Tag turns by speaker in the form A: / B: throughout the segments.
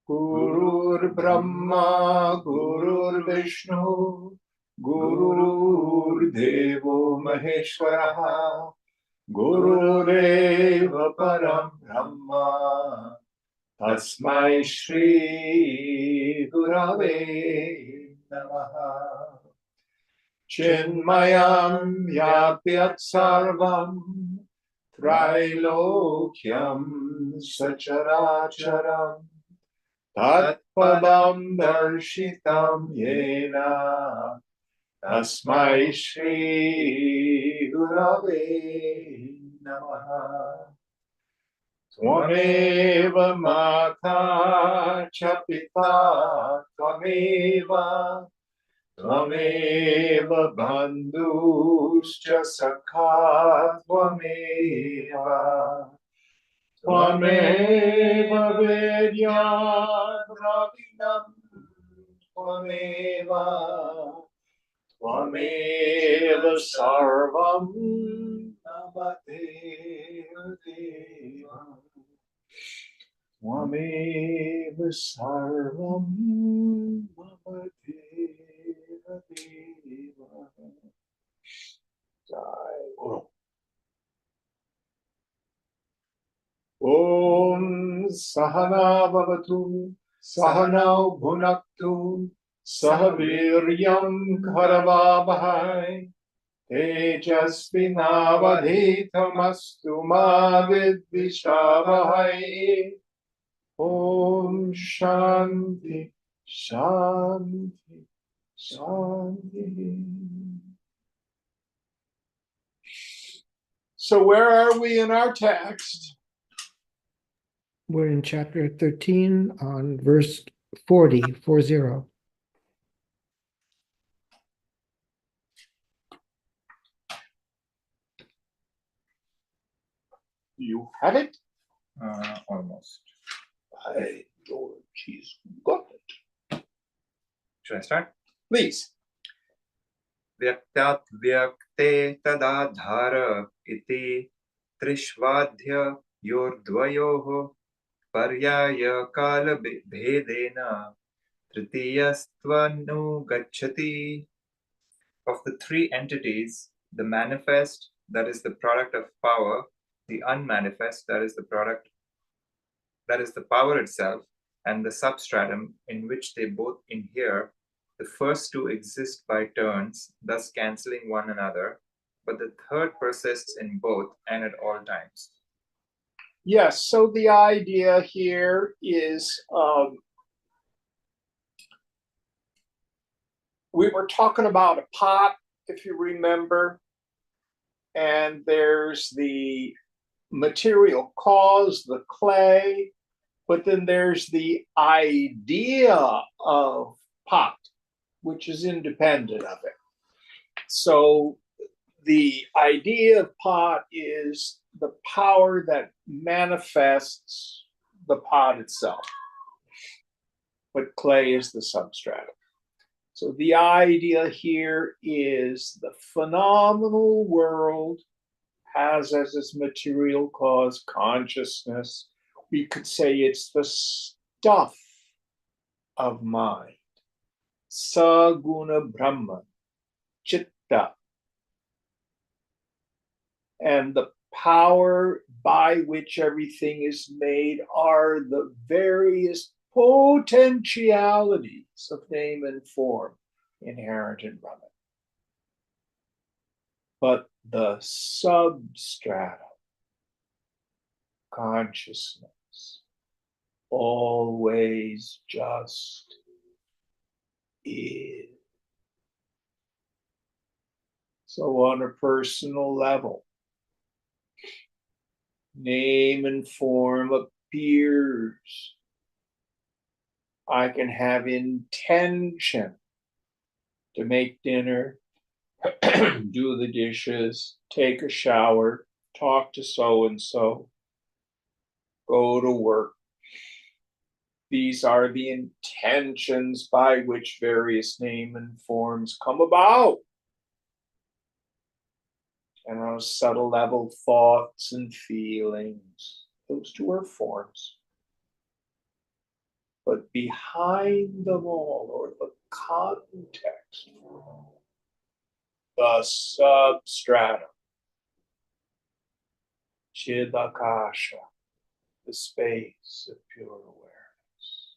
A: Gurur Brahma, Gurur Vishnu, Gurur Devo Maheshwaraha, Gurureva Param Brahma, Tasmai Shri Gurave Namaha. Chinmayam Yapyat Sarvam Trailokyam Sacharacharam Tatpadam Darshitam Yena Tasmai Shri Gurave Namaha. Tvameva Mata Cha Pita Tvameva Tvameva Bandhuscha Sakha Tvameva Tvameva Vedyam Ravinam Tvameva Tvameva Sarvam Namate Deva Tvameva Sarvam Namate Deva. Jai Guru. Om Sahana Bhavatu Sahanau Bhunaktu Sahaviryam Karavabhai Tejasvinavadhitamastu ma vidvishavahai. Om Shanti Shanti Shanti. So where are we in our text?
B: We're in chapter 13 on verse 40.
A: You have it?
C: Almost.
A: By Lord, she's got it.
C: Should I start?
A: Please.
C: Vyaktat vyakte tadadhara iti trishvadhya yordvayoho paryaya kala bhedena tritiyastvanu gacchati. Of the three entities, the manifest, that is the product of power, the unmanifest, that is the power itself, and the substratum in which they both inhere, the first two exist by turns, thus cancelling one another, but the third persists in both and at all times.
A: Yes, so the idea here is we were talking about a pot, if you remember, and there's the material cause, the clay, but then there's the idea of pot, which is independent of it. So the idea of pot is the power that manifests the pot itself, but clay is the substratum. So the idea here is the phenomenal world has as its material cause consciousness. We could say it's the stuff of mind. Saguna Brahman, Chitta. And the power by which everything is made are the various potentialities of name and form inherent in Brahman. But the substratum, consciousness, always just is. So on a personal level, name and form appears. I can have intention to make dinner, do the dishes, take a shower, talk to so-and-so, go to work. These are the intentions by which various name and forms come about. And on a subtle level, thoughts and feelings, those two are forms. But behind them all, or the context, the substratum, Chidakasha, the space of pure awareness.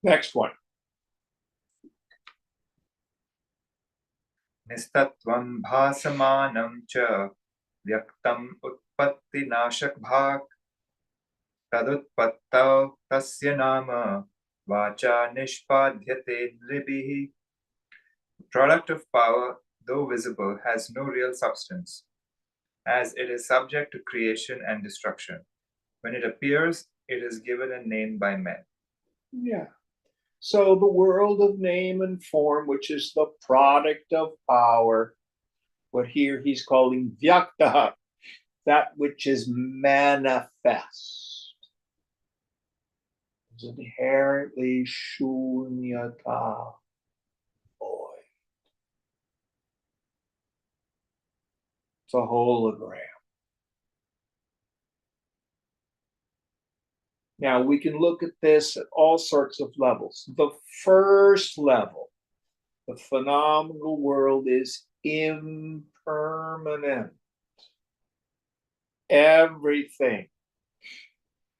A: Next one.
C: निस्तत्वं भासमानं च व्यक्तम् उत्पत्तिनाशकभाक् तदुत्पत्तौ तस्य नाम वाचा निष्पाद्यते नृभिः. Product of power, though visible, has no real substance, as it is subject to creation and destruction. When it appears, it is given a name by men.
A: Yeah. So the world of name and form, which is the product of power, what here he's calling vyakta, that which is manifest, is inherently shunyata, void. It's a hologram. Now we can look at this at all sorts of levels. The first level, the phenomenal world is impermanent. Everything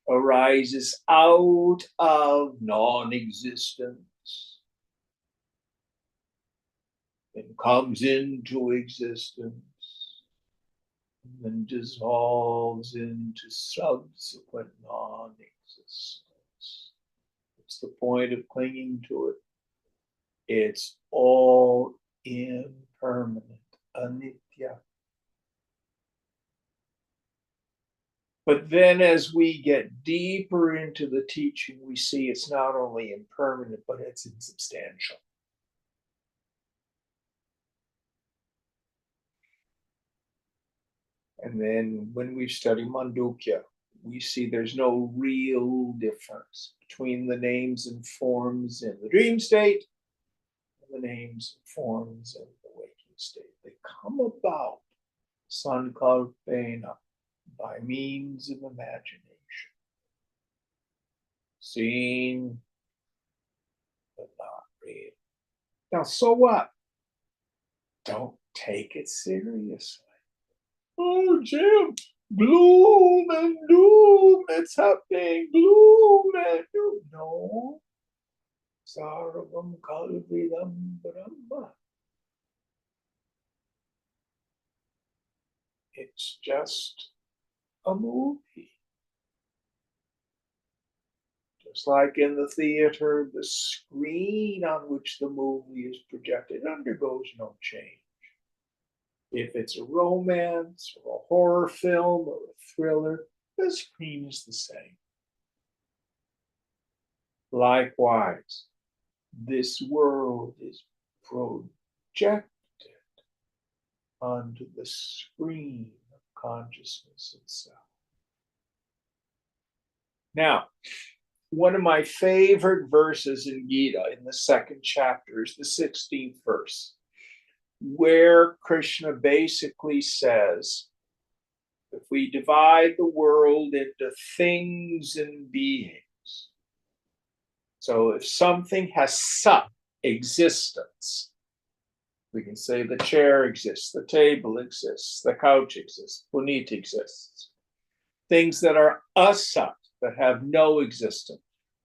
A: arises out of non-existence and comes into existence and then dissolves into subsequent non-existence. What's the point of clinging to it? It's all impermanent, anitya. But then as we get deeper into the teaching, we see it's not only impermanent, but it's insubstantial. And then when we study Mandukya, we see there's no real difference between the names and forms in the dream state and the names and forms in the waking state. They come about sankalpena, by means of imagination. Seen, but not real. Now, so what? Don't take it seriously. Oh, Jim, gloom and doom, it's happening, gloom and doom. No. Sarvam kalvidam brahma. It's just a movie. Just like in the theater, the screen on which the movie is projected undergoes no change. If it's a romance or a horror film or a thriller, the screen is the same. Likewise, this world is projected onto the screen of consciousness itself. Now, one of my favorite verses in Gita in the second chapter is the 16th verse, where Krishna basically says, if we divide the world into things and beings, so if something has sat existence, we can say the chair exists, the table exists, the couch exists, Puneet exists. Things that are asat, that have no existence,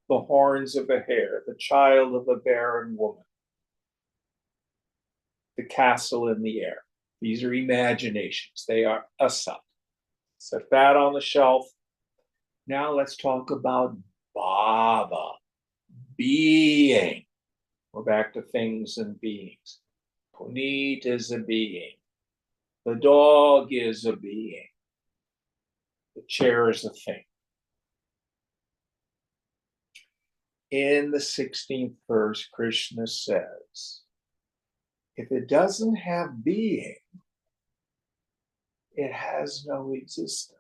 A: the horns of a hare, the child of a barren woman, the castle in the air. These are imaginations. They are asat. Set that on the shelf. Now let's talk about bhava, being. We're back to things and beings. Puneet is a being. The dog is a being. The chair is a thing. In the 16th verse, Krishna says, if it doesn't have being, it has no existence.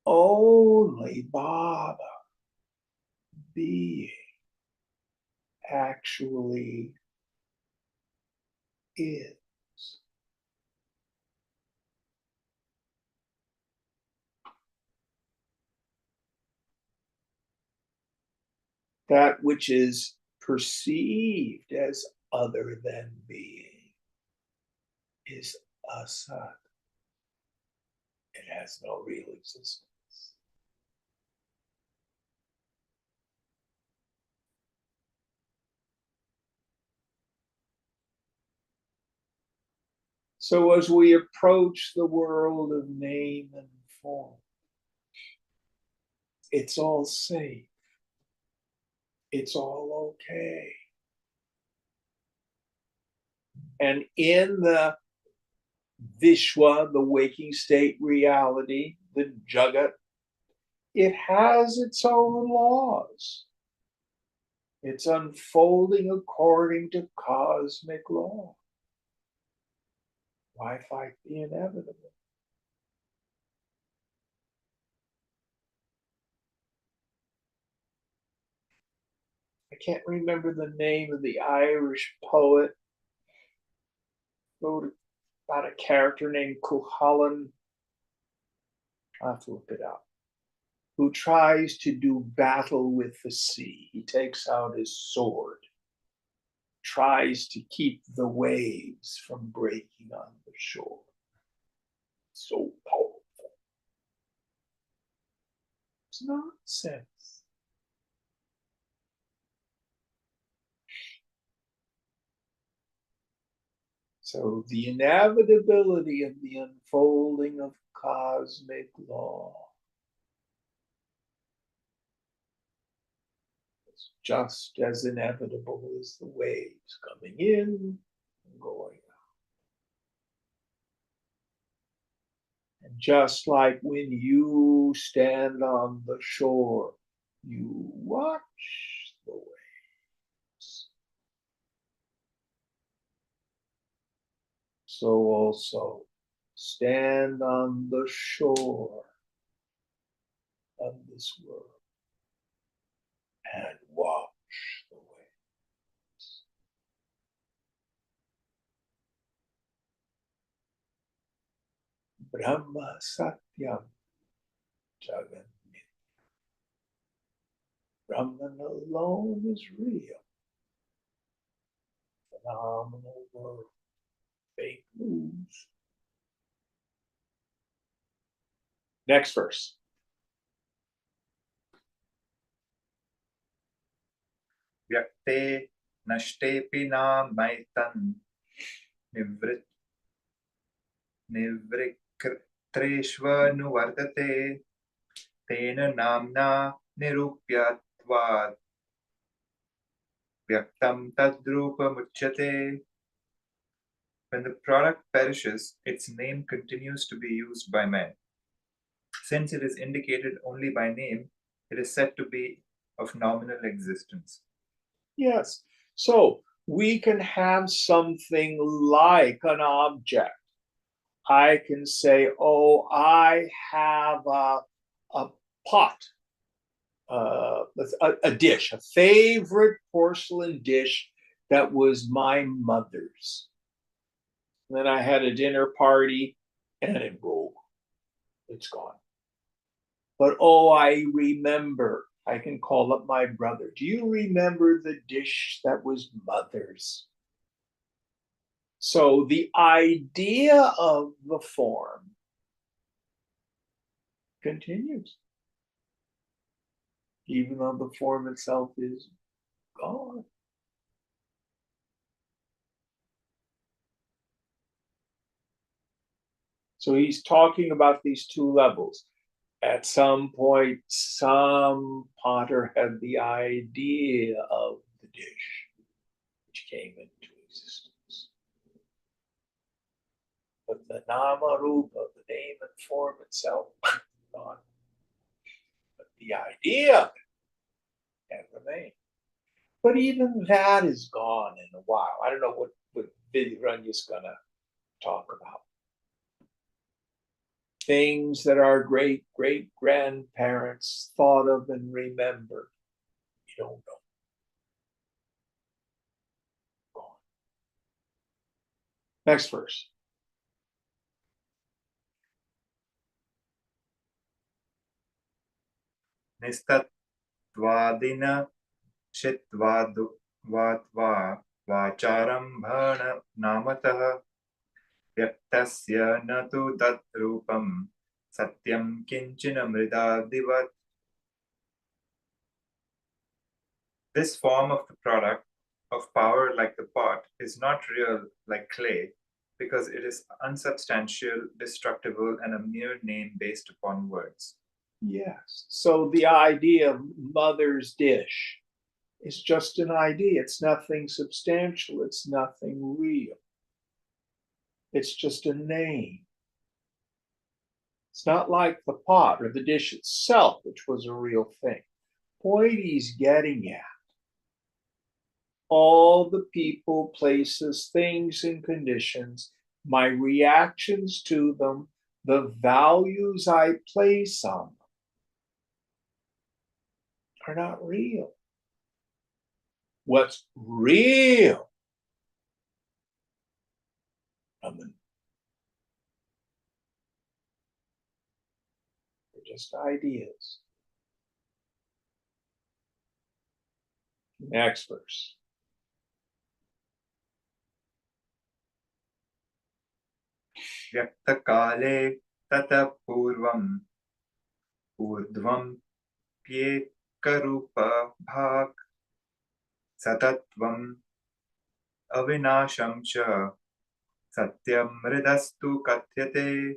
A: Only Baba, being, actually is. That which is perceived as other than being is asat. It has no real existence. So as we approach the world of name and form, it's all safe. It's all okay. And in the Vishwa, the waking state reality, the Jagat, it has its own laws. It's unfolding according to cosmic law. Why fight the inevitable? I can't remember the name of the Irish poet who wrote about a character named Cuchulainn. I'll have to look it up. Who tries to do battle with the sea. He takes out his sword, tries to keep the waves from breaking on the shore. So powerful. It's nonsense. So the inevitability of the unfolding of cosmic law is just as inevitable as the waves coming in and going out. And just like when you stand on the shore, you watch the waves. So also stand on the shore of this world and watch the waves. Brahma Satyam Jagan. Brahman alone is real. Phenomenal world. Fake news. Next verse.
C: Vyakte nashtepi na maitan nivrikrtreshvanuvardate tena namna nirupyatvad vyaktam tadrupa muchyate. When the product perishes, its name continues to be used by men. Since it is indicated only by name, it is said to be of nominal existence.
A: Yes. So we can have something like an object. I can say, oh, I have a pot, a dish, a favorite porcelain dish that was my mother's. And then I had a dinner party and it broke. It's gone. But oh, I remember. I can call up my brother. Do you remember the dish that was mother's? So the idea of the form continues, even though the form itself is gone. So he's talking about these two levels. At some point, some potter had the idea of the dish, which came into existence. But the nama rupa, the name and form itself, gone. But the idea of it can remain. But even that is gone in a while. I don't know what Vidyaranya's gonna talk about. Things that our great-great-grandparents thought of and remembered. You don't know. Gone. Next verse.
C: Nistattvadina Chitvadvatva Vacharambhana Namatah Vyaktasya Natu Tat Rupam Satyam Kinchina Mridadivat. This form of the product of power like the pot is not real like clay because it is unsubstantial, destructible, and a mere name based upon words.
A: Yes. So the idea of mother's dish is just an idea. It's nothing substantial. It's nothing real. It's just a name. It's not like the pot or the dish itself, which was a real thing. Point he's getting at. All the people, places, things, and conditions, my reactions to them, the values I place on them are not real. What's real? They're just ideas. Next verse.
C: Vyaktakale Tata Purvam Urdhvam Pyekarupa Bhak Satatvam Avinasham Cha Satyam Ridastu Katyate.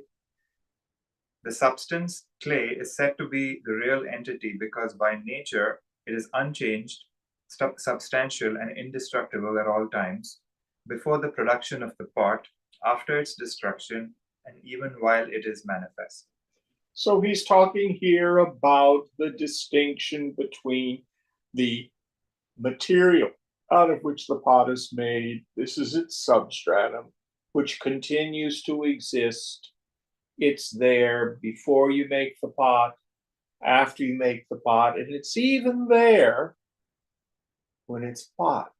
C: The substance, clay, is said to be the real entity because by nature it is unchanged, substantial, and indestructible at all times, before the production of the pot, after its destruction, and even while it is manifest.
A: So he's talking here about the distinction between the material out of which the pot is made. This is its substratum, which continues to exist. It's there before you make the pot, after you make the pot, and it's even there when it's pot.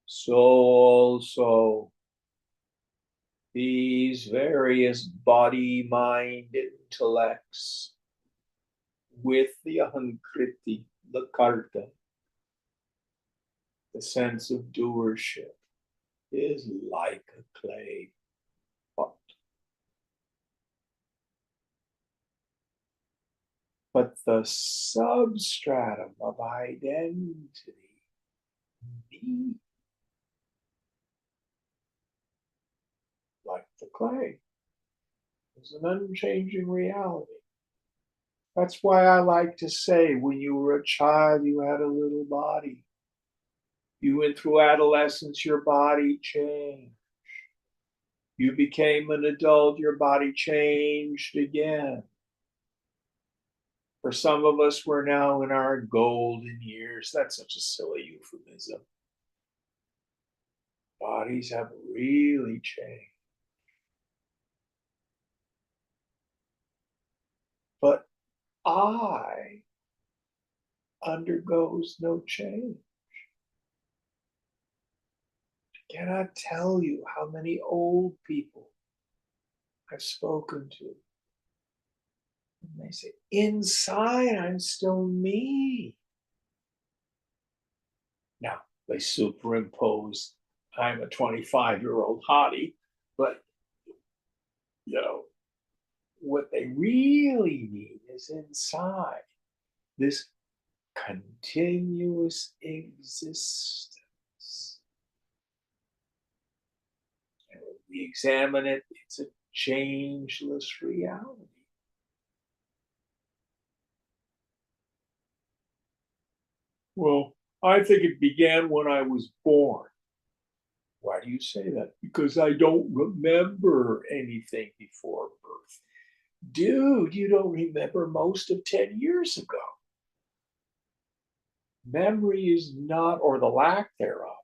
A: So also these various body, mind, intellects with the ahankriti, the karta, the sense of doership, is like a clay pot. But the substratum of identity, me, like the clay, is an unchanging reality. That's why I like to say when you were a child, you had a little body. You went through adolescence, your body changed. You became an adult, your body changed again. For some of us, we're now in our golden years. That's such a silly euphemism. Bodies have really changed. But I undergoes no change. I cannot tell you how many old people I've spoken to. And they say, inside, I'm still me. Now, they superimpose, I'm a 25-year-old hottie, but, you know, what they really need is inside this continuous existence. And when we examine it, it's a changeless reality. Well, I think it began when I was born. Why do you say that? Because I don't remember anything before birth. Dude, you don't remember most of 10 years ago. Memory is not, or the lack thereof,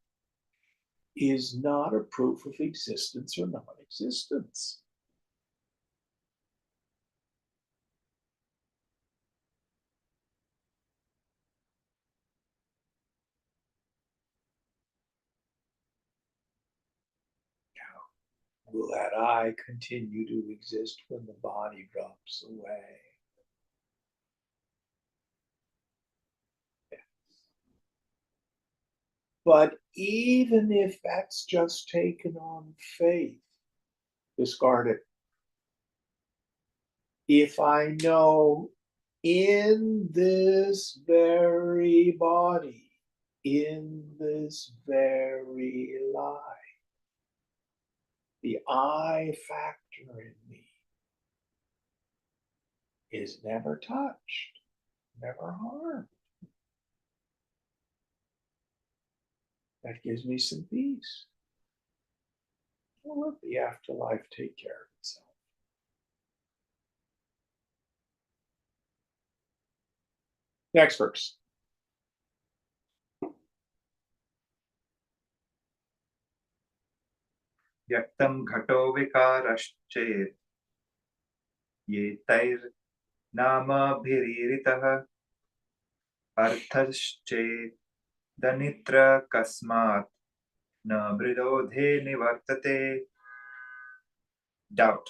A: is not a proof of existence or non-existence. Will that I continue to exist when the body drops away? Yes. But even if that's just taken on faith, discard it. If I know in this very body, in this very life, the I factor in me is never touched, never harmed. That gives me some peace. I'll let the afterlife take care of itself. Next verse.
C: Yaktam ghato vikarashchet ye tair nama bhiriritaha arthashchet danitra kasmat na bridodhe nivartate. Doubt.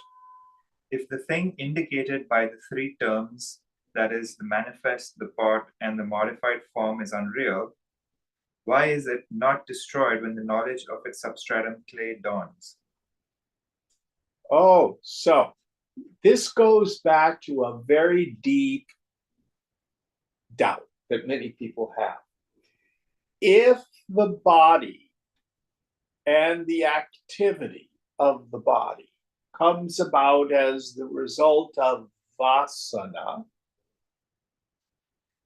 C: If the thing indicated by the three terms, that is, the manifest, the part, and the modified form, is unreal, why is it not destroyed when the knowledge of its substratum clay dawns?
A: Oh, so this goes back to a very deep doubt that many people have. If the body and the activity of the body comes about as the result of vasana,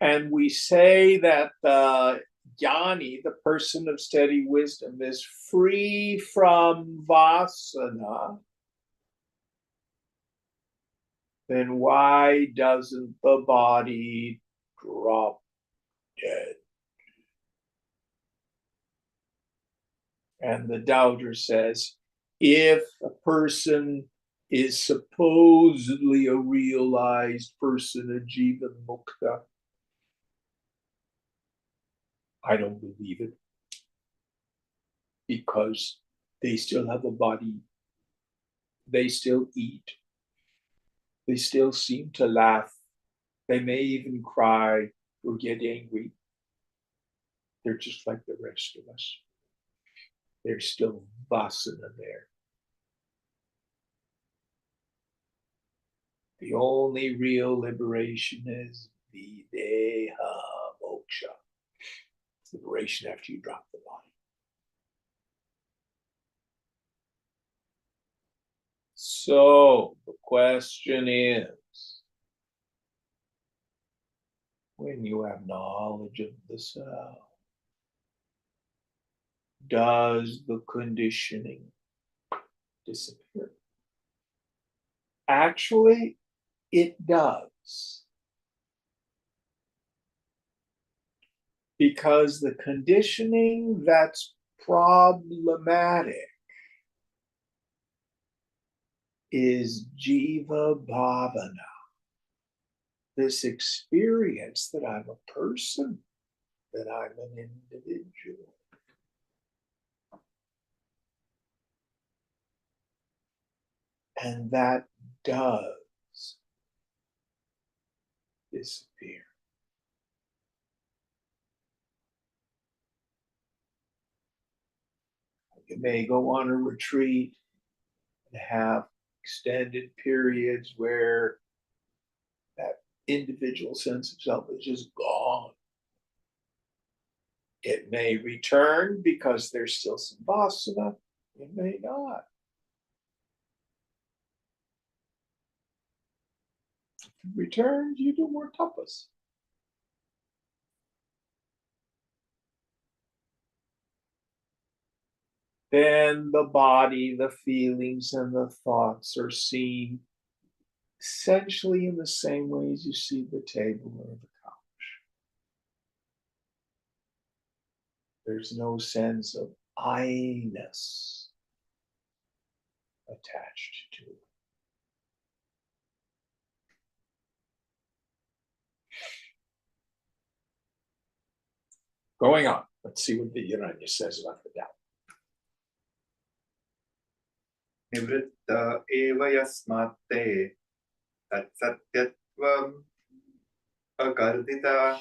A: and we say that the jnani, the person of steady wisdom, is free from vasana, then why doesn't the body drop dead? And the doubter says, if a person is supposedly a realized person, a jivan mukta, I don't believe it, because they still have a body, they still eat, they still seem to laugh, they may even cry or get angry. They're just like the rest of us. There's still vasana there. The only real liberation is videha moksha. It's liberation after you drop the body. So the question is, when you have knowledge of the self, does the conditioning disappear? Actually, it does. Because the conditioning that's problematic is jiva bhavana, this experience that I'm a person, that I'm an individual. And that does disappear. You may go on a retreat and have extended periods where that individual sense of self is just gone. It may return because there's still some vasana. It may not. If it returns, you do more tapas. then the body, the feelings, and the thoughts are seen essentially in the same way as you see the table or the couch. There's no sense of I-ness attached to it. Going on, let's see what the Urania says about the doubt.
C: Nivritta eva yasmatte tat satyatvam agardita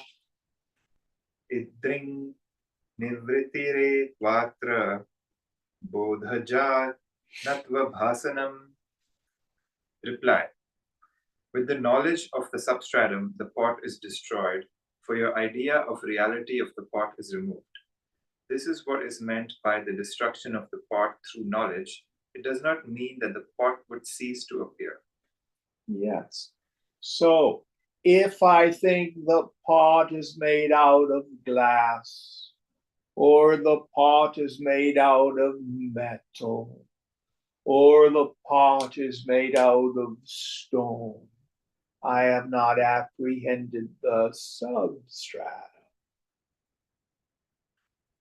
C: idring nivritire kvatra bodhaja natva bhasanam. Reply. With the knowledge of the substratum, the pot is destroyed, for your idea of reality of the pot is removed. This is what is meant by the destruction of the pot through knowledge. It does not mean that the pot would cease to appear.
A: Yes. So if I think the pot is made out of glass, or the pot is made out of metal, or the pot is made out of stone, I have not apprehended the substratum.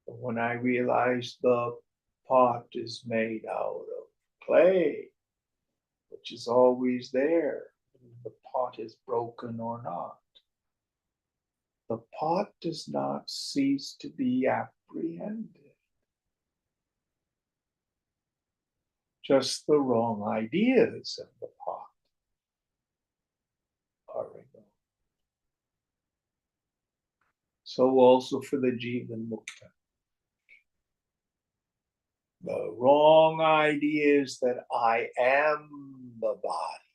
A: But when I realize the pot is made out of clay, which is always there, the pot is broken or not, the pot does not cease to be apprehended. Just the wrong ideas of the pot are removed. So also for the Jivan Mukta. The wrong ideas that I am the body,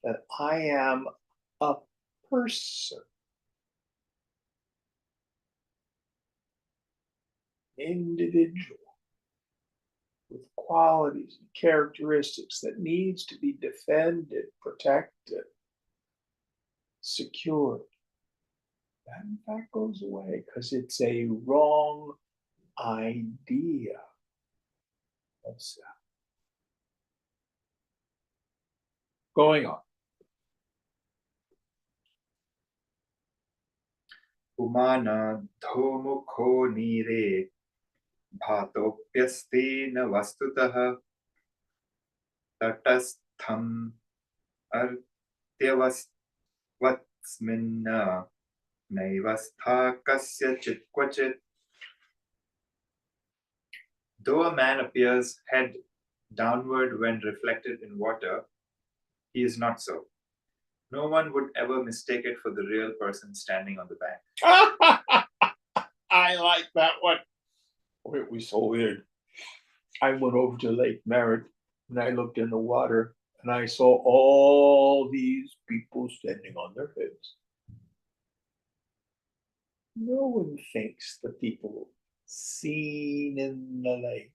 A: that I am a person, individual, with qualities and characteristics that needs to be defended, protected, secured. That in fact goes away because it's a wrong idea of self. Going on.
C: Umana dhomukho nire bhatopyasti na vastutah tatastham artyavatsminna naivastha kasya chitkvachit. Though a man appears head downward when reflected in water, he is not so. No one would ever mistake it for the real person standing on the bank.
A: I like that one. Oh, it was so weird. I went over to Lake Merritt and I looked in the water and I saw all these people standing on their heads. No one thinks the people seen in the lake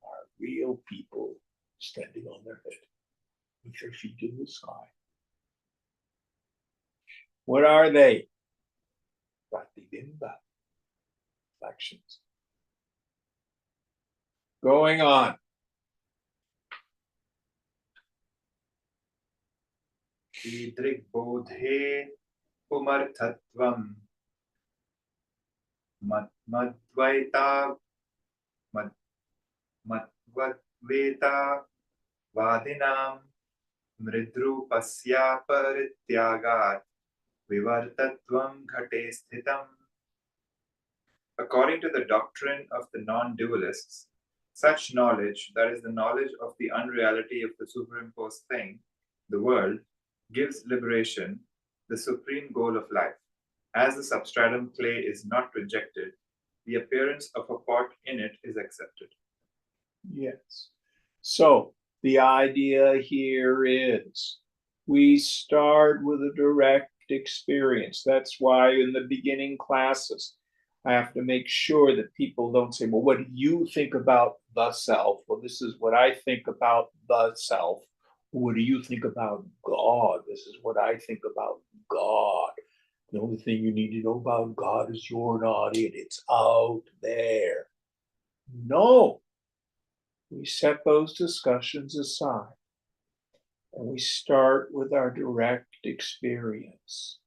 A: are real people standing on their head with their feet in the sky. What are they? Pratibimba, reflections. Going on.
C: Idrik bodhe pumarthatvam madvaita madvadveta vadinam mridrupasya parityagat vivartatvam ghate sthitam. According to the doctrine of the non-dualists, such knowledge, that is the knowledge of the unreality of the superimposed thing, the world, gives liberation, the supreme goal of life. As the substratum clay is not rejected, the appearance of a pot in it is accepted.
A: Yes. So the idea here is we start with a direct experience. That's why in the beginning classes, I have to make sure that people don't say, well, what do you think about the self? Well, this is what I think about the self. What do you think about God? This is what I think about God. The only thing you need to know about God is you're not it. It's out there. No, we set those discussions aside and we start with our direct experience.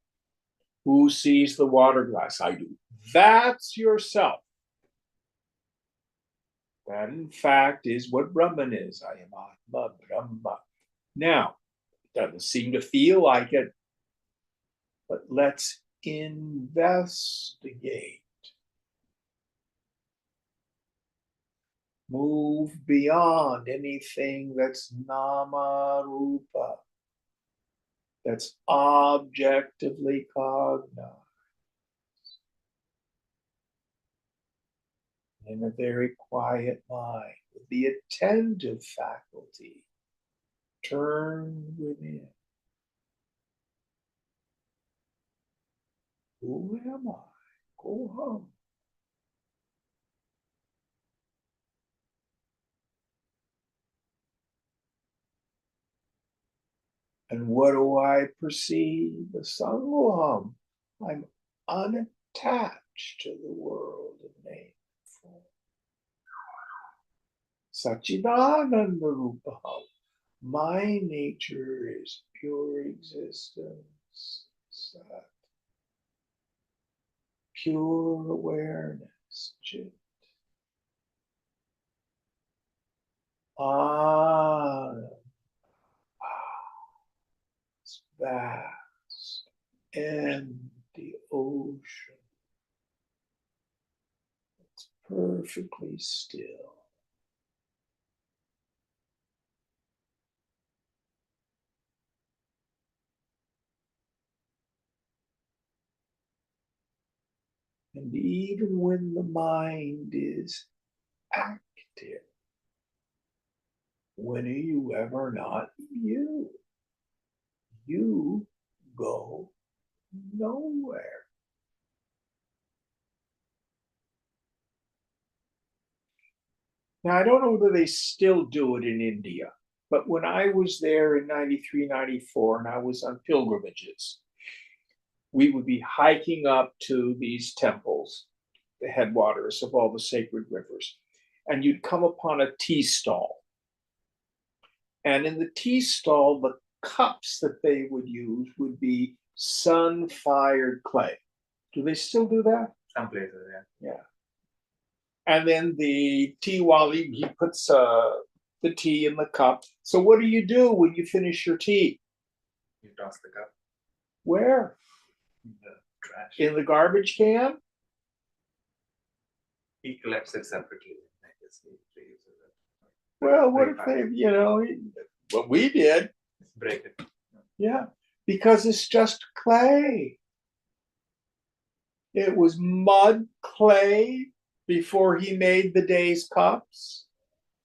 A: Who sees the water glass? I do. That's yourself. That, in fact, is what Brahman is. I am Atma Brahma. Now, it doesn't seem to feel like it, but let's investigate. Move beyond anything that's nama rupa, that's objectively cognized. In a very quiet mind, with the attentive faculty, turn within. Who am I? Go home. And what do I perceive? The Sangoham. I'm unattached to the world of name and form. Sachidananda Rupaham. My nature is pure existence, Sat. Pure awareness, Chit. It's vast, empty ocean. It's perfectly still. And even when the mind is active, when are you ever not you? You go nowhere. Now, I don't know whether they still do it in India, but when I was there in 93, 94, and I was on pilgrimages, we would be hiking up to these temples, the headwaters of all the sacred rivers, and you'd come upon a tea stall. And in the tea stall, the cups that they would use would be sun-fired clay. Do they still do that?
C: Some places, yeah.
A: Yeah. And then the tea wali, he puts the tea in the cup. So what do you do when you finish your tea?
C: You toss the cup
A: Where?
C: in the trash.
A: In the garbage can?
C: He collects it separately. I guess he reuses it.
A: Well, what
C: Break
A: if they, what we did?
C: Break it.
A: Yeah, because it's just clay. It was mud clay before he made the day's cups.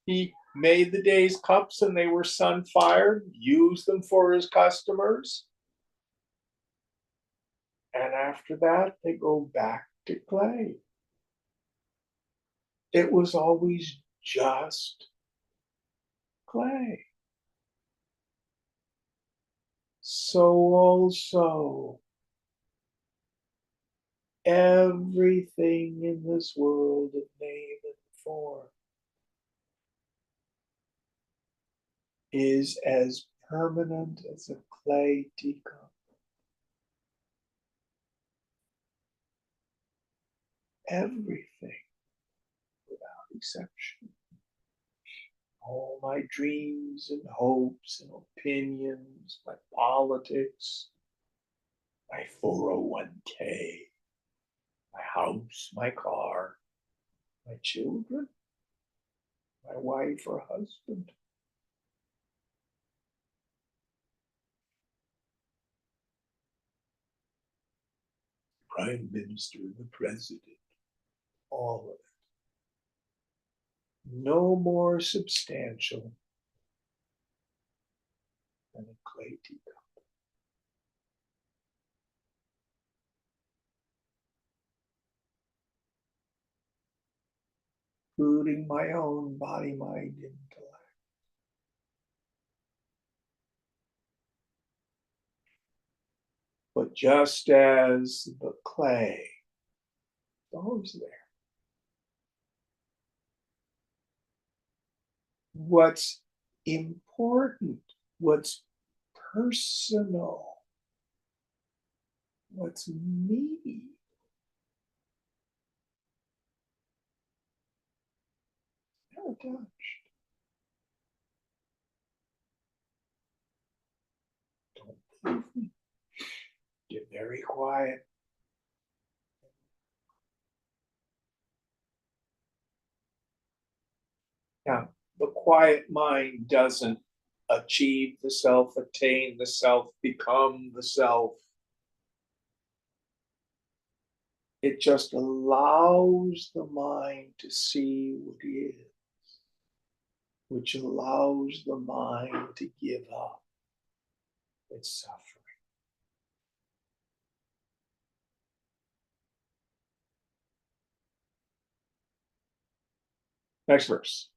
A: He made the day's cups and they were sun fired, used them for his customers. And after that, they go back to clay. It was always just clay. So also, everything in this world of name and form is as permanent as a clay teacup. Everything, without exception. All my dreams and hopes and opinions, my politics, my 401k, my house, my car, my children, my wife or husband. Prime Minister, the President, all of it. No more substantial than a clay teacup. Including my own body, mind, intellect. But just as the clay is always there, what's important, what's personal, what's me. Never touched. Don't believe me. Get very quiet. Now, the quiet mind doesn't achieve the self, attain the self, become the self. It just allows the mind to see what is, which allows the mind to give up its suffering. Next verse.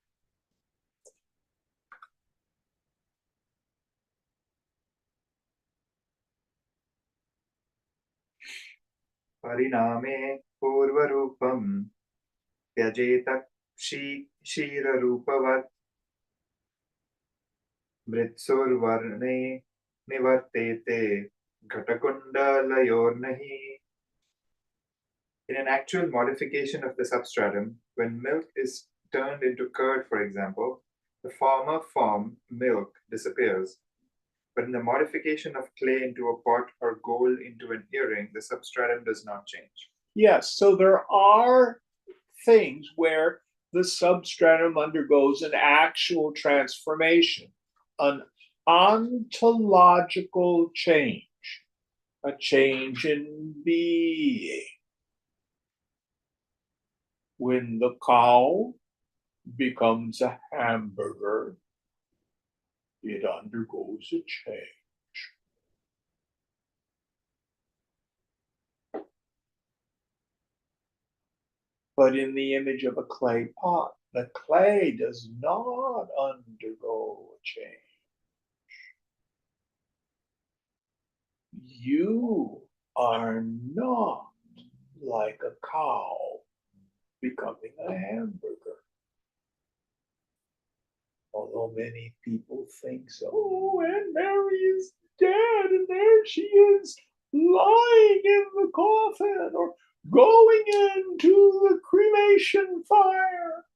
C: परिणामे पूर्वरूपं त्यजेत क्षीररूपवत् मृत्सुर्वर्णे निवर्तेते घटकुण्डलयोर्नहि. In an actual modification of the substratum, when milk is turned into curd, for example, the former form, milk, disappears. But in the modification of clay into a pot or gold into an earring, the substratum does not change.
A: Yes, so there are things where the substratum undergoes an actual transformation, an ontological change, a change in being. When the cow becomes a hamburger, it undergoes a change. But in the image of a clay pot, the clay does not undergo a change. You are not like a cow becoming a hamburger. Although many people think so. Oh, Aunt Mary is dead, and there she is lying in the coffin or going into the cremation fire.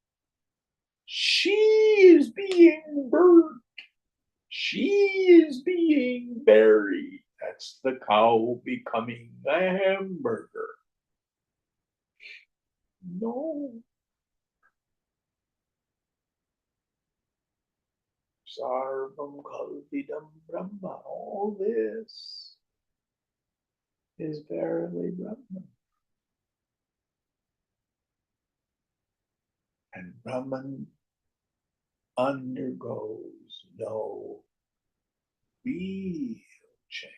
A: She is being burnt. She is being buried. That's the cow becoming a hamburger. No. Sarvam Kalvidam Brahma. All this is verily Brahman. And Brahman undergoes no real change.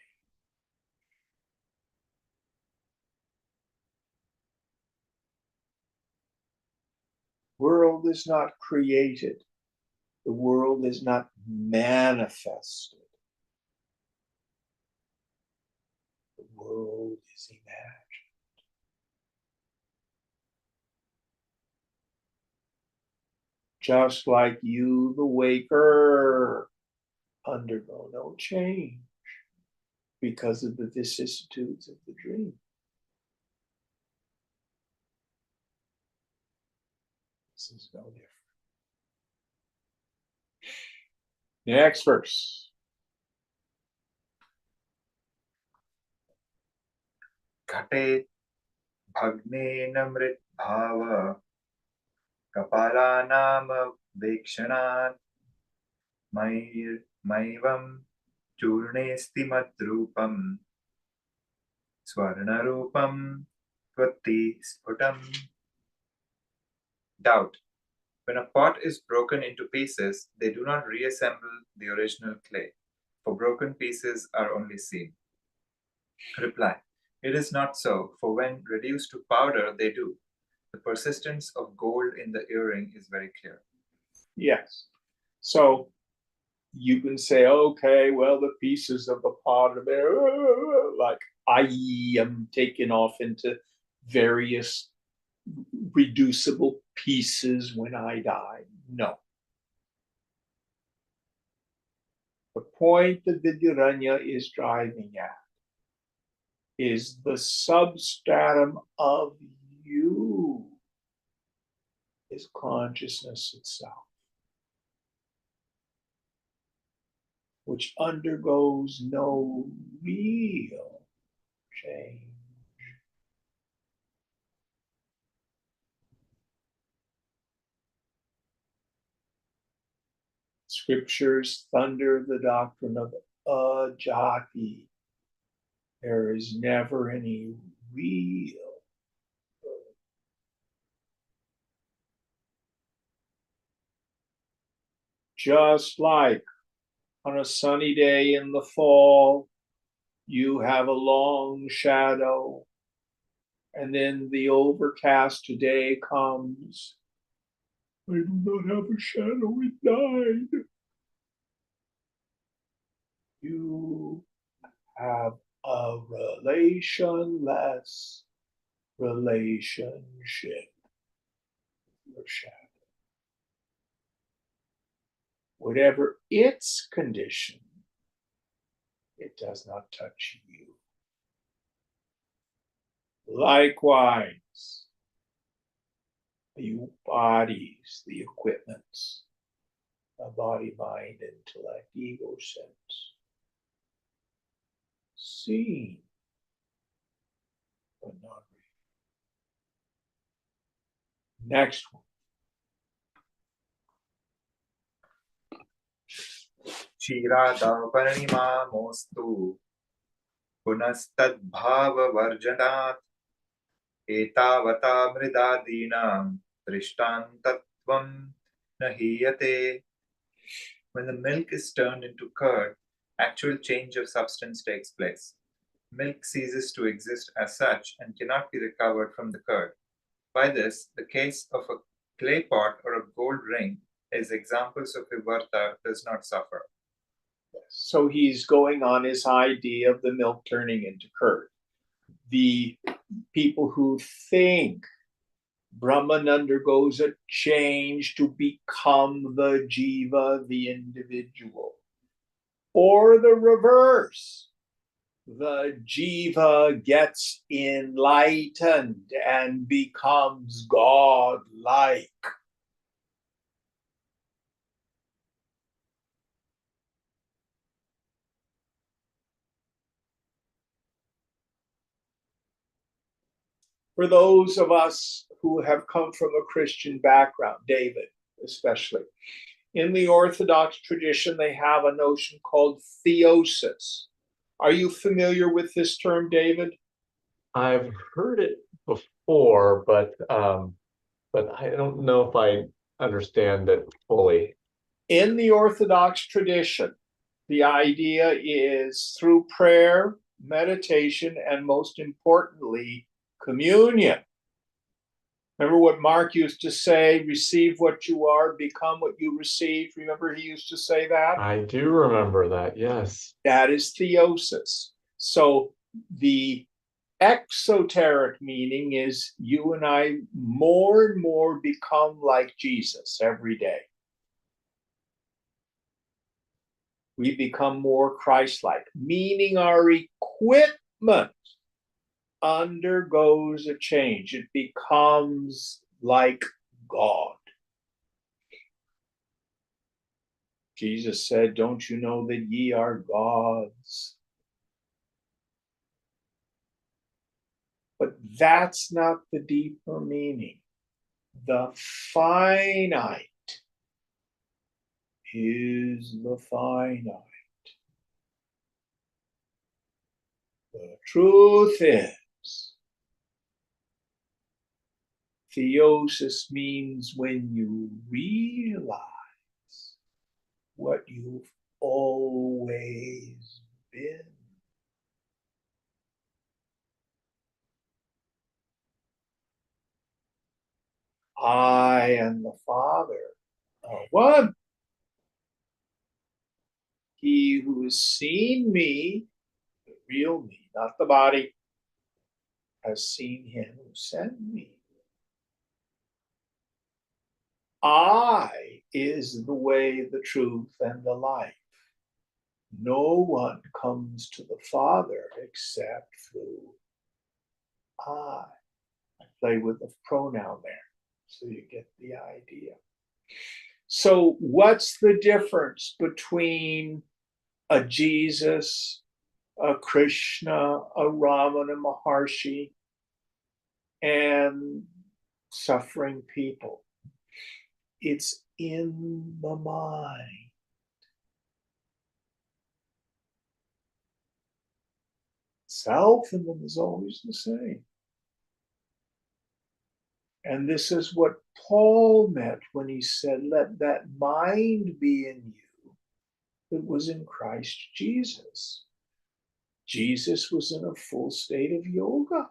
A: World is not created. The world is not manifested. The world is imagined. Just like you, the waker, undergo no change because of the vicissitudes of the dream. This is no different. Next verse.
C: घटे भग्नेन मृद्भाव कपालानामवेक्षणात् मैवं चूर्णेऽस्ति मद्रूपं स्वर्णरूपं त्वत्ति स्फुटम्. Doubt. When a pot is broken into pieces, they do not reassemble the original clay, for broken pieces are only seen. Reply. It is not so, for when reduced to powder, they do. The persistence of gold in the earring is very clear.
A: Yes. So you can say, okay, well, the pieces of the pot are there, like I am taken off into various reducible pieces when I die. No. The point that Vidyaranya is driving at is the substratum of you is consciousness itself, which undergoes no real change. Scriptures thunder the doctrine of ajati. There is never any real. Just like on a sunny day in the fall, you have a long shadow, and then the overcast day comes. I do not have a shadow, it died. You have a relationless relationship with your shadow. Whatever its condition, it does not touch you. Likewise, the bodies, the equipments, the body, mind, intellect, ego sense, seen, but not real. Next one.
C: क्षीरादापरिमामोऽस्तु पुनस्तद्भाववर्जनात् एतावता मृदादीनां दृष्टान्तत्वं न हीयते. When the milk is turned into curd, actual change of substance takes place. Milk ceases to exist as such and cannot be recovered from the curd. By this, the case of a clay pot or a gold ring is examples of vivarta does not suffer.
A: So he's going on his idea of the milk turning into curd. The people who think Brahman undergoes a change to become the jiva, the individual, or the reverse. The jiva gets enlightened and becomes God-like. For those of us who have come from a Christian background, David especially, in the Orthodox tradition, they have a notion called theosis. Are you familiar with this term, David?
D: I've heard it before, but I don't know if I understand it fully.
A: In the Orthodox tradition, the idea is through prayer, meditation, and most importantly, communion. Remember what Mark used to say, receive what you are, become what you receive. Remember he used to say that?
D: I do remember that, yes.
A: That is theosis. So the exoteric meaning is you and I more and more become like Jesus every day. We become more Christ-like, meaning our equipment undergoes a change. It becomes like God. Jesus said, don't you know that ye are gods? But that's not the deeper meaning. The finite is the finite. The truth is, theosis means when you realize what you've always been. I and the Father are one. He who has seen me, the real me, not the body, has seen him who sent me. I is the way, the truth, and the life. no one comes to the Father except through I. I play with the pronoun there, so you get the idea. So, what's the difference between a Jesus, a Krishna, a Ramana Maharshi, and suffering people? It's in the mind. Self in them is always the same. And this is what Paul meant when he said, let that mind be in you that was in Christ Jesus. Jesus was in a full state of yoga.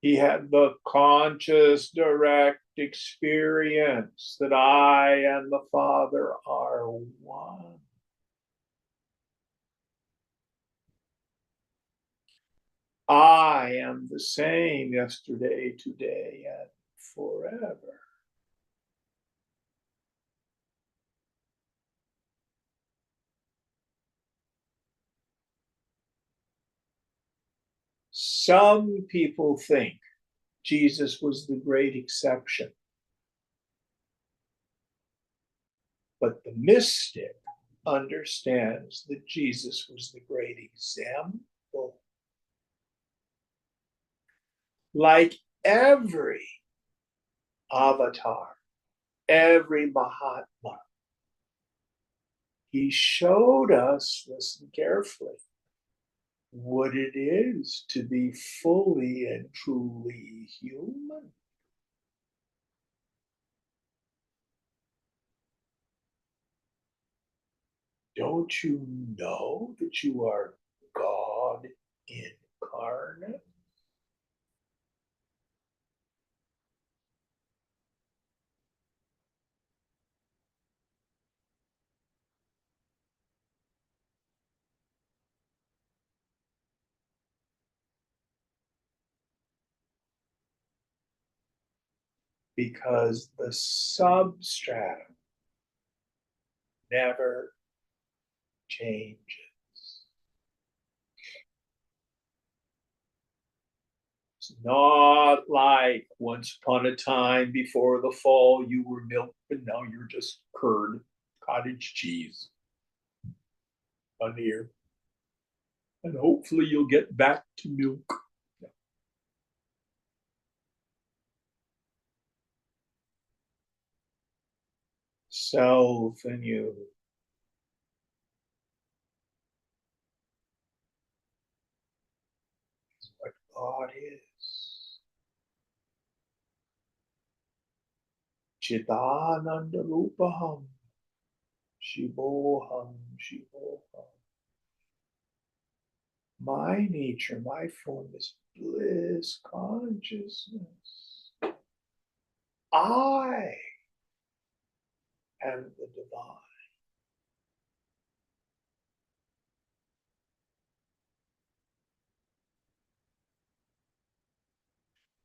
A: He had the conscious, direct experience that I and the Father are one. I am the same yesterday, today, and forever. Some people think Jesus was the great exception. But the mystic understands that Jesus was the great example. Like every avatar, every Mahatma, he showed us, listen carefully, what it is to be fully and truly human. Don't you know that you are God incarnate? Because the substratum never changes. It's not like once upon a time before the fall you were milk and now you're just curd, cottage cheese, paneer. And hopefully you'll get back to milk. Self in you. Is what God is. Chidananda Rupaham. Shivoham, Shivoham. My nature, my form is bliss consciousness. I am the divine.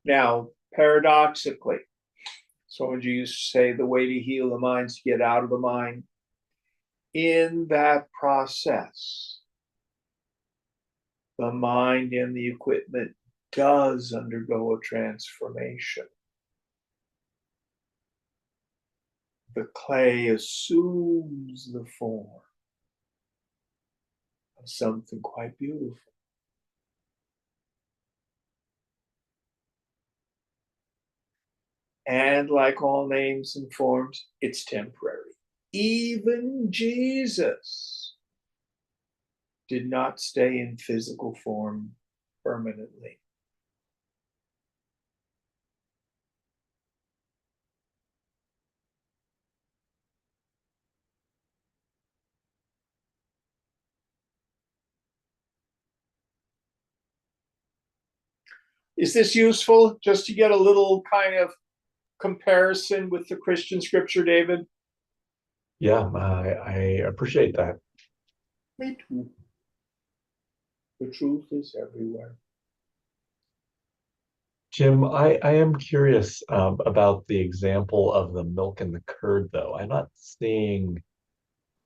A: Now, paradoxically, someone used to say the way to heal the mind is to get out of the mind. In that process, the mind and the equipment does undergo a transformation. The clay assumes the form of something quite beautiful. And like all names and forms, it's temporary. Even Jesus did not stay in physical form permanently. Is this useful just to get a little kind of comparison with the Christian scripture, David?
D: Yeah, I appreciate that.
A: Me too. The truth is everywhere.
D: Jim, I am curious about the example of the milk and the curd, though. I'm not seeing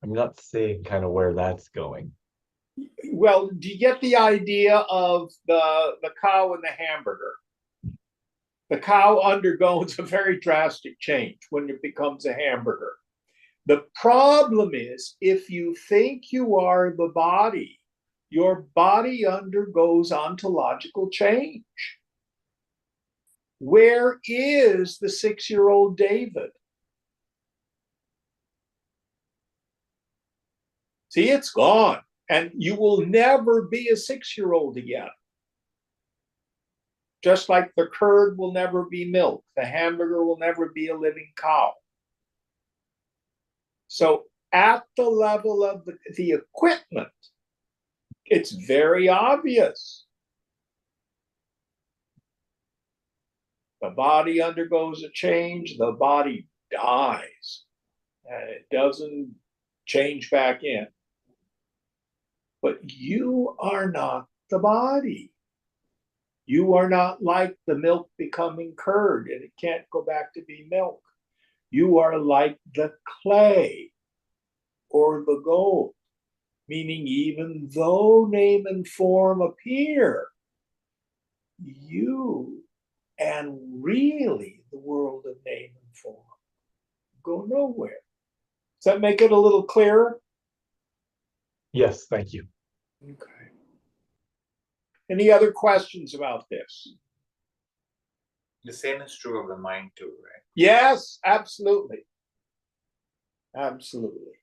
D: I'm not seeing kind of where that's going.
A: Well, do you get the idea of the cow and the hamburger? The cow undergoes a very drastic change when it becomes a hamburger. The problem is, if you think you are the body, your body undergoes ontological change. Where is the 6-year-old David? See, it's gone, and you will never be a 6-year-old again. Just like the curd will never be milk, the hamburger will never be a living cow. So at the level of the equipment, it's very obvious. The body undergoes a change, the body dies, and it doesn't change back in. But you are not the body. You are not like the milk becoming curd, and it can't go back to be milk. You are like the clay or the gold, meaning even though name and form appear, you and really the world of name and form go nowhere. Does that make it a little clearer?
D: Yes, thank you.
A: Okay. Any other questions about this?
C: The same is true of the mind too, right?
A: Yes, absolutely. Absolutely.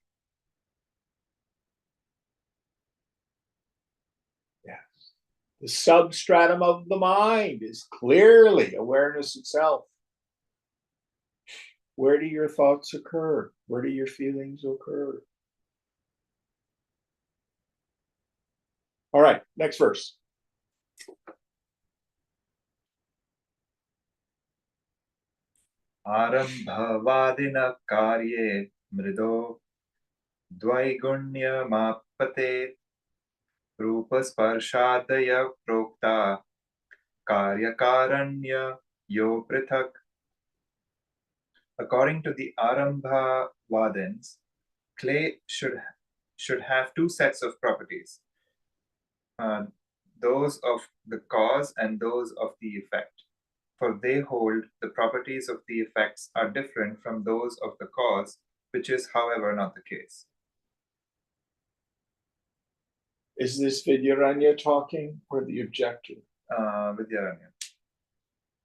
A: Yes. The substratum of the mind is clearly awareness itself. Where do your thoughts occur? Where do your feelings occur? All right, next verse.
C: आरम्भवादिनः कार्ये मृदो द्वैगुण्यमापते रूपस्पर्शादय प्रोक्ता कार्यकारण्यो पृथक्. According to the Arambhavadins, clay should have two sets of properties, those of the cause and those of the effect. For they hold the properties of the effects are different from those of the cause, which is, however, not the case.
A: Is this Vidyaranya talking or the objector?
C: Vidyaranya.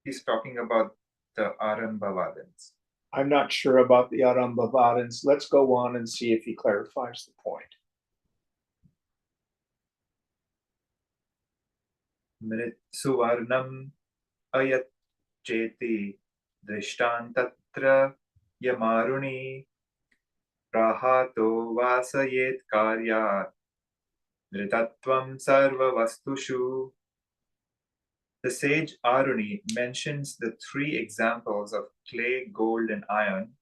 C: He's talking about the Arambhavadins.
A: I'm not sure about the Arambhavadins. Let's go on and see if he clarifies the point.
C: Suvarnam ayat cheti drishtan tatra yamaruni prahato vasayet karyat dhritatvam sarva vastushu. The sage Aruni mentions the three examples of clay, gold, and iron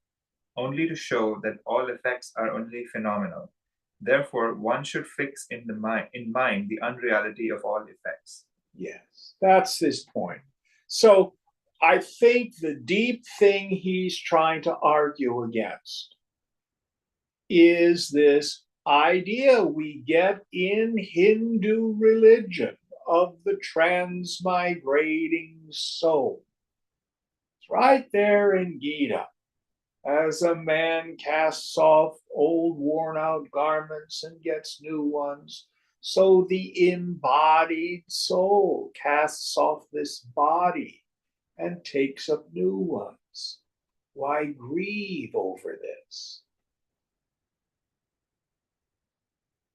C: only to show that all effects are only phenomenal. Therefore, one should fix in mind the unreality of all effects.
A: Yes, that's his point. So I think the deep thing he's trying to argue against is this idea we get in Hindu religion of the transmigrating soul. It's right there in Gita. As a man casts off old worn out garments and gets new ones, so the embodied soul casts off this body and takes up new ones. Why grieve over this?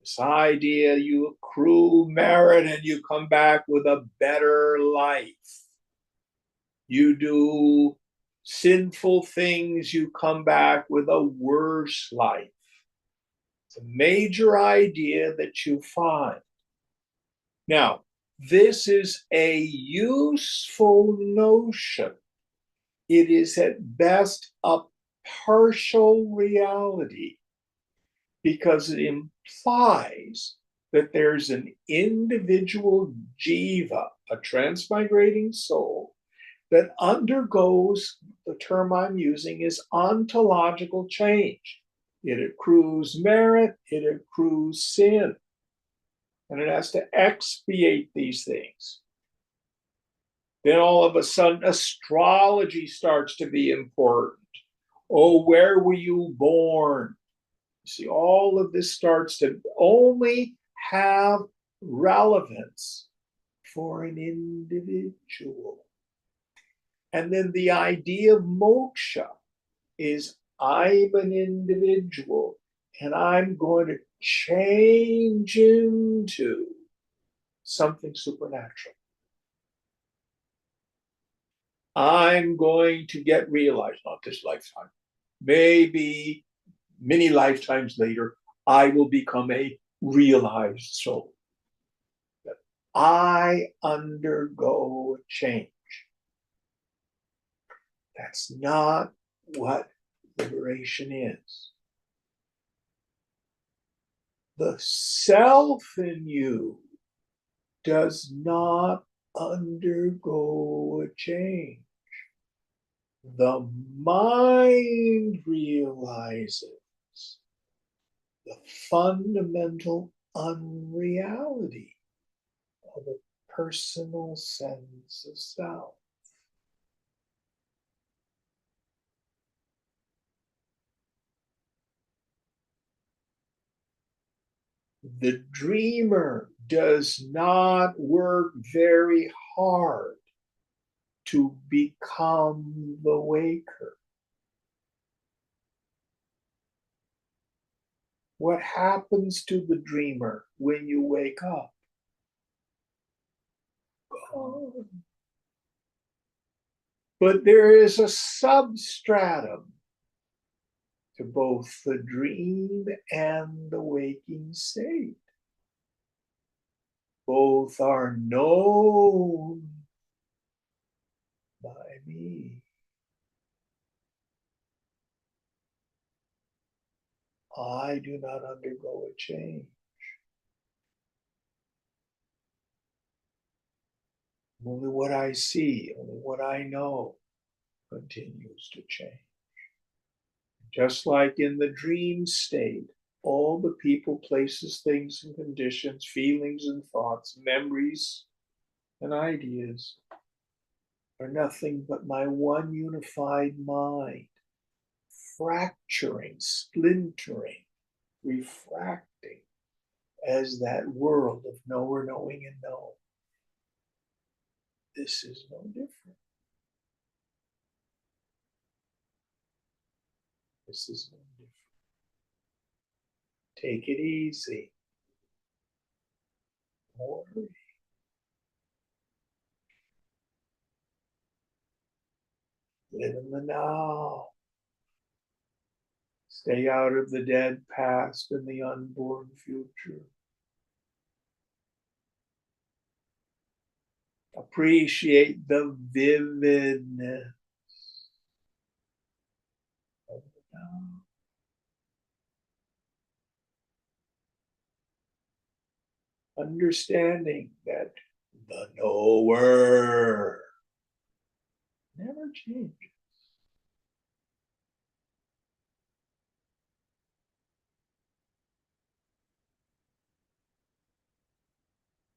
A: This idea you accrue merit and you come back with a better life. You do sinful things, you come back with a worse life. It's a major idea that you find. Now, this is a useful notion. It is at best a partial reality because it implies that there's an individual jiva, a transmigrating soul, that undergoes, the term I'm using is ontological change. It accrues merit, it accrues sin. And it has to expiate these things. Then all of a sudden, astrology starts to be important. Oh, where were you born? You see, all of this starts to only have relevance for an individual. And then the idea of moksha is I'm an individual and I'm going to change into something supernatural. I'm going to get realized, not this lifetime, maybe many lifetimes later, I will become a realized soul. That I undergo a change. That's not what liberation is. The self in you does not undergo a change. The mind realizes the fundamental unreality of a personal sense of self. The dreamer does not work very hard to become the waker. What happens to the dreamer when you wake up? Gone. But there is a substratum to both the dream and the waking state. Both are known by me. I do not undergo a change. Only what I see, only what I know continues to change. Just like in the dream state, all the people, places, things, and conditions, feelings and thoughts, memories and ideas are nothing but my one unified mind, fracturing, splintering, refracting as that world of knower, knowing, and know. This is no different. This is no different. Take it easy. Don't worry. Live in the now. Stay out of the dead past and the unborn future. Appreciate the vividness of the now. Understanding that the knower never changes.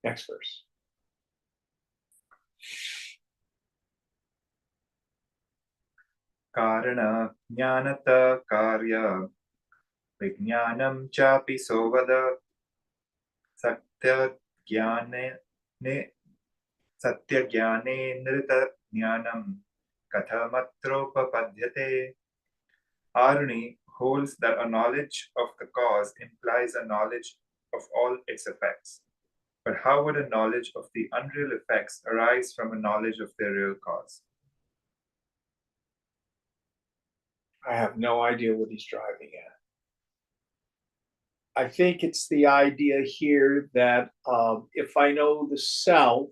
A: Next verse.
C: Karana jnanata karya vijnanam chapi sovada satya jnane satya jnane nrita jnanam kathamatropapadyate. Aruni holds that a knowledge of the cause implies a knowledge of all its effects. But how would a knowledge of the unreal effects arise from a knowledge of their real cause?
A: I have no idea what he's driving at. I think it's the idea here that if I know the self,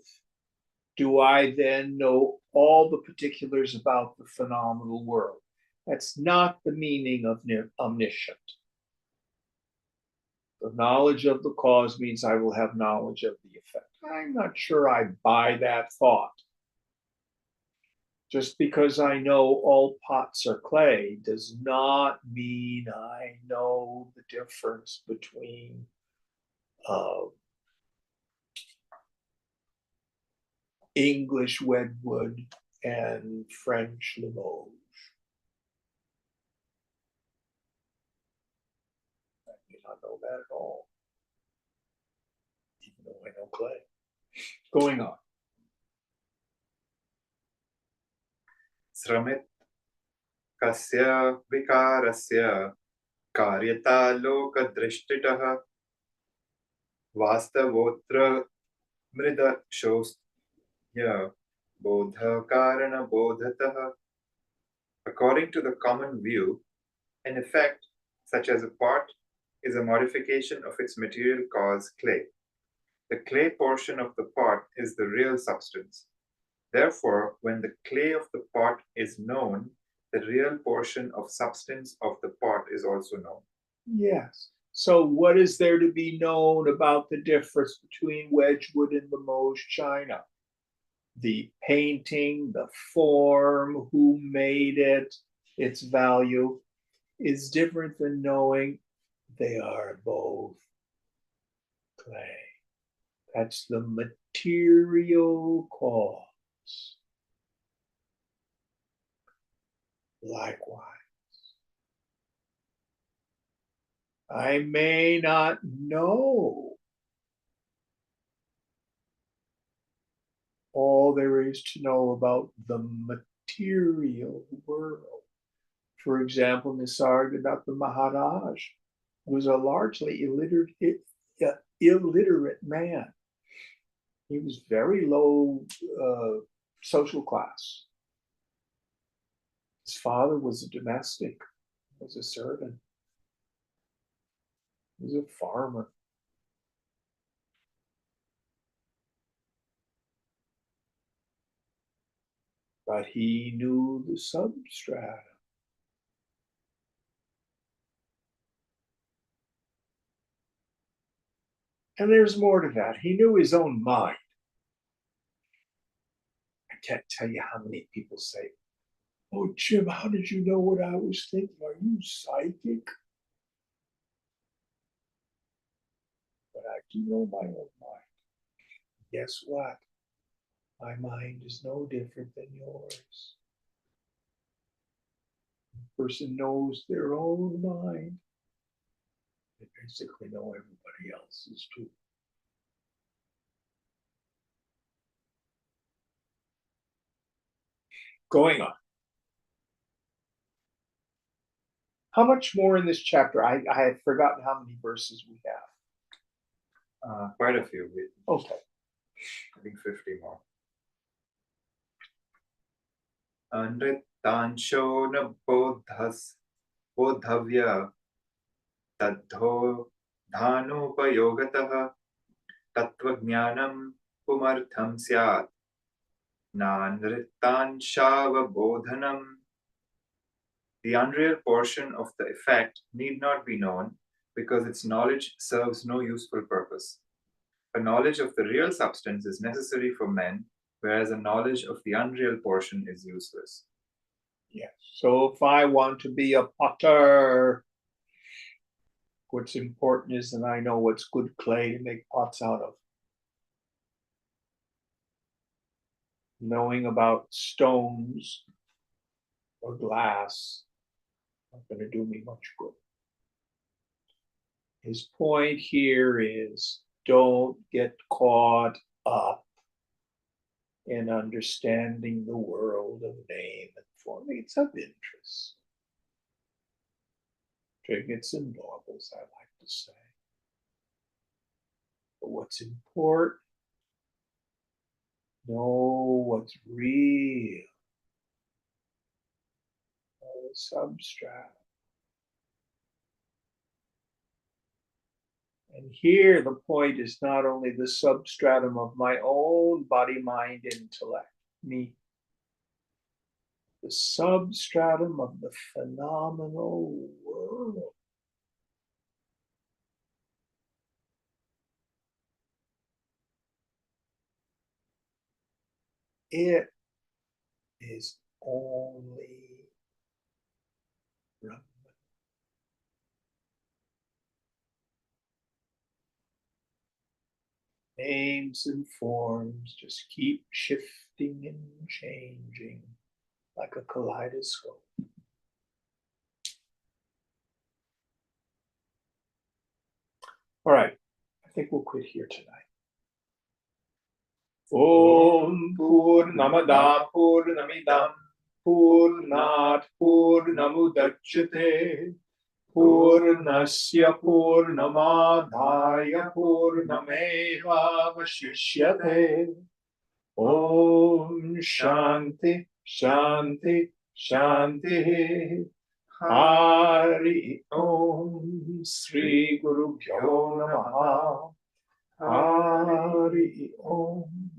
A: do I then know all the particulars about the phenomenal world? That's not the meaning of omniscient. The knowledge of the cause means I will have knowledge of the effect. I'm not sure I buy that thought. Just because I know all pots are clay does not mean I know the difference between English wedgwood and French Limoges. I do not know that at all, even though I know clay. Going on.
C: Sramit kasya vikarasya karyata loka drishtitah vastavotra mrida shostya bodha karana bodhatah. According to the common view, an effect, such as a pot, is a modification of its material cause, clay. The clay portion of the pot is the real substance. Therefore, when the clay of the pot is known, the real portion of substance of the pot is also known.
A: Yes. So what is there to be known about the difference between Wedgwood and Limoges china? The painting, the form, who made it, its value is different than knowing they are both clay. That's the material cause. Likewise, I may not know all there is to know about the material world. For example, Nisargadatta Maharaj was a largely illiterate man. He was very low social class. His father was a domestic, was a servant. He was a farmer. But he knew the substratum. And there's more to that. He knew his own mind. I can't tell you how many people say, "Oh, Jim, how did you know what I was thinking? Are you psychic?" But I do know my own mind. Guess what? My mind is no different than yours. A person knows their own mind. They basically know everybody else's too. Going on. How much more in this chapter? I had forgotten how many verses we have.
C: Quite a few.
A: Okay.
C: I think 50 more. Nrittansho na bodhavya tadho dhanupayogatah tattvajnanam pumartham syat nanrittanshavabodhanam. The unreal portion of the effect need not be known because its knowledge serves no useful purpose. A knowledge of the real substance is necessary for men, whereas a knowledge of the unreal portion is useless.
A: Yes. So if I want to be a potter, what's important is that I know what's good clay to make pots out of. Knowing about stones or glass not going to do me much good. His point here is don't get caught up in understanding the world of name and form. It's of interest. Trinkets and baubles, I like to say. But what's important? Know what's real. Know the substratum. And here the point is not only the substratum of my own body, mind, intellect, me, the substratum of the phenomenal world. It is only Brahman. Names and forms just keep shifting and changing like a kaleidoscope. All right, I think we'll quit here tonight. Om Purnamada Purnamidam Purnat Purnamudachyate Purnasya Purnamadhaya Purnameva Vashishyate. Om Shanti Shanti Shanti. Hari Om Sri Guru Bhyo Namaha. Hari Om.